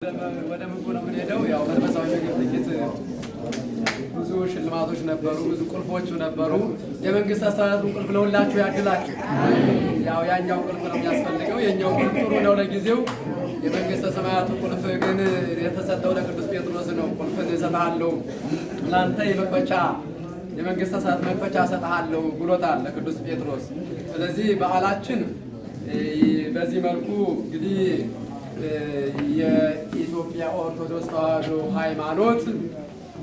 ወደ ምንቁ ነው የምንሄደው። ያው መንፈሳዊ ነገር ጥቂት ብዙ ሽልማቶች ነበሩ፣ ብዙ ቁልፎች ነበሩ። የመንግስት አስተዳደሩን ቁልፍ ለሁላችሁ ያድላችሁ። ያው ያኛው ቁልፍ ነው የሚያስፈልገው፣ የኛው ቁልፍ ጥሩ ነው ለጊዜው። የመንግስተ ሰማያቱ ቁልፍ ግን የተሰጠው ለቅዱስ ጴጥሮስ ነው። ቁልፍን እሰጥሃለሁ ላንተ የመክፈቻ የመንግስተ ሰማያት መክፈቻ እሰጥሃለሁ ብሎታል ለቅዱስ ጴጥሮስ። ስለዚህ በዓላችን በዚህ መልኩ እንግዲህ የኢትዮጵያ ኦርቶዶክስ ተዋሕዶ ሃይማኖት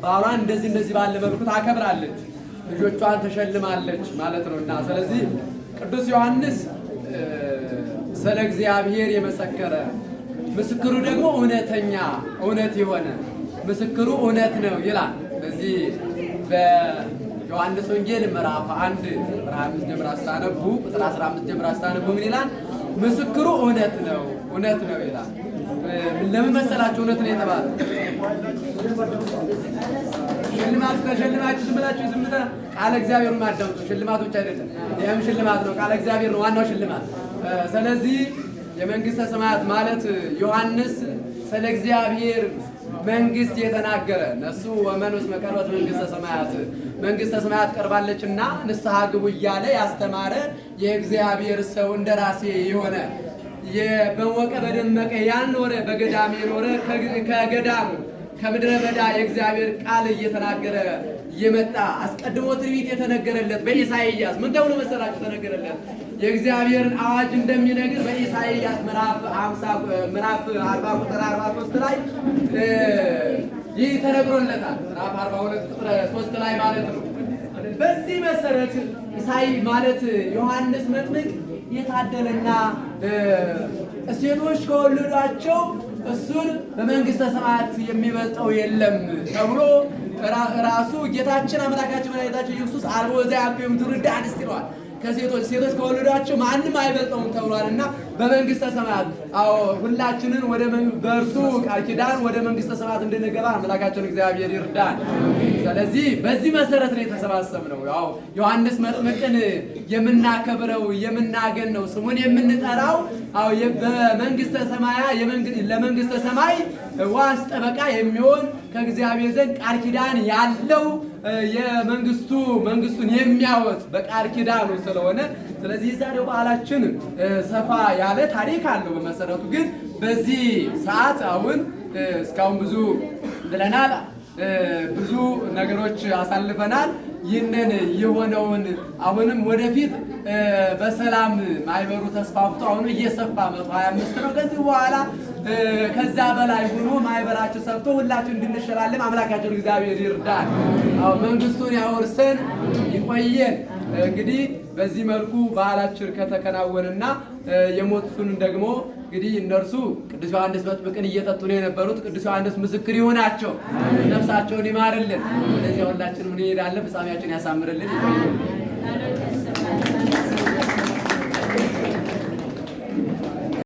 በዓሏን እንደዚህ ባለ መልኩ ታከብራለች፣ ልጆቿን ተሸልማለች ማለት ነው። እና ስለዚህ ቅዱስ ዮሐንስ ስለ እግዚአብሔር የመሰከረ ምስክሩ ደግሞ እውነተኛ እውነት የሆነ ምስክሩ እውነት ነው ይላል። በዚህ በዮሐንስ ወንጌል ምዕራፍ 1 ቁጥር 5 ጀምሮ አስታነቡ ቁጥር 15 ጀምሮ አስታነቡ ምን ይላል? ምስክሩ እውነት ነው ይላል። ለምን መሰላችሁ እውነት ነው የተባለው? ሽልማት ከሽልማችሁ ዝም ብላችሁ ዝምታ ቃለ እግዚአብሔርን ማዳምጡ ሽልማቶች አይደለም። ይሄም ሽልማት ነው፣ ቃለ እግዚአብሔር ነው ዋናው ሽልማት። ስለዚህ የመንግስተ ሰማያት ማለት ዮሐንስ ስለ እግዚአብሔር መንግስት የተናገረ ነሱ ወመኑስ መቀርበት መንግስተ ሰማያት ቀርባለችና ንስሐ ግቡ እያለ ያስተማረ የእግዚአብሔር ሰው እንደራሴ የሆነ በወቀ በደመቀ ያልኖረ በገዳም የኖረ ከገዳም ከምድረ በዳ የእግዚአብሔር ቃል እየተናገረ የመጣ አስቀድሞ ትንቢት የተነገረለት በኢሳይያስ ምን ተብሎ መሰላችሁ ተነገረለት? የእግዚአብሔርን አዋጅ እንደሚነግር በኢሳይያስ ምዕራፍ 40 ቁጥር 43 ላይ ይህ ተነግሮለታል። ምዕራፍ 42 ቁጥር 3 ላይ ማለት ነው። በዚህ መሰረት ማለት ዮሐንስ መጥምቅ የታደለና ሴቶች ከወለዷቸው እሱን በመንግስተ ሰማያት የሚበልጠው የለም ተብሎ ራሱ ጌታችን አምላካችን መድኃኒታችን ኢየሱስ አልቦ ዘያብም ትውልደ አንስት ይለዋል። ሴቶች ከወለዷቸው ማንም አይበልጠውም ተብሏልና በመንግስተ ሰማያት ሁላችንን በእርሱ ቃል ኪዳን ወደ መንግስተ ሰማያት እንድንገባ አምላካችን እግዚአብሔር ይርዳን። ስለዚህ በዚህ መሰረት ነው የተሰባሰብነው። ያው ዮሐንስ መጥምቅን የምናከብረው የምናገነው ስሙን የምንጠራው በመንግስተ ለመንግስተ ሰማይ ዋስ ጠበቃ የሚሆን ከእግዚአብሔር ዘንድ ቃል ኪዳን ያለው መንግስቱን የሚያወጥ በቃል ኪዳኑ ስለሆነ ስለዚህ የዛሬው በዓላችን ሰፋ ያለ ታሪክ አለው። በመሰረቱ ግን በዚህ ሰዓት አሁን እስካሁን ብዙ ብለናል፣ ብዙ ነገሮች አሳልፈናል። ይህንን የሆነውን አሁንም ወደፊት በሰላም ማይበሩ ተስፋፍቶ አሁን እየሰፋ 125 ነው። ከዚህ በኋላ ከዛ በላይ ሆኖ ማይበራችን ሰፍቶ ሁላችን እንድንሸላለም አምላካችን እግዚአብሔር ይርዳን። መንግስቱን ያወርሰን ይቆየን። እንግዲህ በዚህ መልኩ በዓላችን ከተከናወነና የሞቱትን ደግሞ እንግዲህ እነርሱ ቅዱስ ዮሐንስ መጥምቅን እየጠጡ ነው የነበሩት። ቅዱስ ዮሐንስ ምስክር ይሆናቸው፣ ነፍሳቸውን ይማርልን። ስለዚህ ሁላችንም እንሄዳለን፣ ፍጻሜያችን ያሳምርልን።